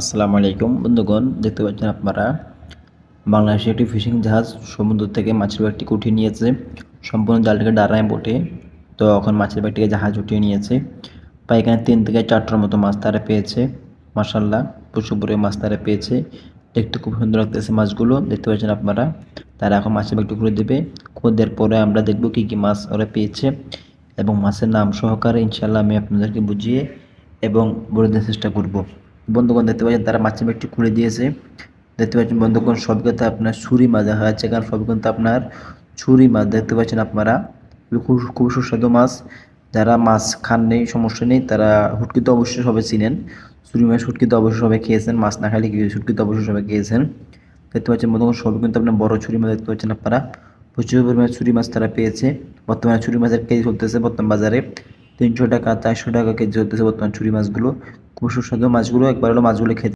আসসালামু আলাইকুম বন্ধুগণ, দেখতে পাচ্ছেন আপনারা বাংলাদেশে একটি ফিশিং জাহাজ সমুদ্র থেকে মাছের ব্যাগটিকে উঠিয়ে নিয়েছে। সম্পূর্ণ জালটাকে ডাড়ায় বোটে, তো এখন মাছের ব্যাগটিকে জাহাজ উঠিয়ে নিয়েছে। প্রায় এখানে 3 থেকে 4টার মতো মাছ তারা পেয়েছে। মাশাআল্লাহ, প্রচুর পরিমাণে মাছ তারা পেয়েছে। দেখতে খুব সুন্দর লাগতেছে মাছগুলো, দেখতে পাচ্ছেন আপনারা। তারা এখন মাছের ব্যাগটি খুলে দেবে। খুলে দেওয়ার পরে আমরা দেখব কী কী মাছ ওরা পেয়েছে এবং মাছের নাম সহকারে ইনশাআল্লাহ আমি আপনাদেরকে বুঝিয়ে এবং বলে দেওয়ার চেষ্টা করব। বন্ধুগণ, দেখতে পাচ্ছেন তারা মাছের ব্যাগটি খুলে দিয়েছে। দেখতে পাচ্ছেন বন্ধুগণ, সব কিন্তু আপনার ছুরি মাছ দেখা যাচ্ছে, কারণ সব কিন্তু আপনার ছুরি মাছ দেখতে পাচ্ছেন আপনারা। খুব খুব সুস্বাদু মাছ। যারা মাছ খান নেই সমস্যা নেই, তারা শুটকি তো অবশ্যই সবাই চিনেন। ছুরি মাছ শুটকি তো অবশ্যই সবাই খেয়েছেন, মাছ না খাইলে কি শুটকি তো অবশ্যই সবাই খেয়েছেন। দেখতে পাচ্ছেন বন্ধুগণ, সবই কিন্তু আপনার বড় ছুরি মাছ দেখতে পাচ্ছেন আপনারা। প্রচুর পরিমাণে ছুরি মাছ তারা পেয়েছে। বর্তমানে ছুরি মাছের কেজি চলতেছে বর্তমান বাজারে 300 টাকা 400 টাকা কেজি চলতেছে বর্তমান ছুরি মাছগুলো। খুব সুস্বাদু মাছগুলো, একবার হলো মাছগুলো খেতে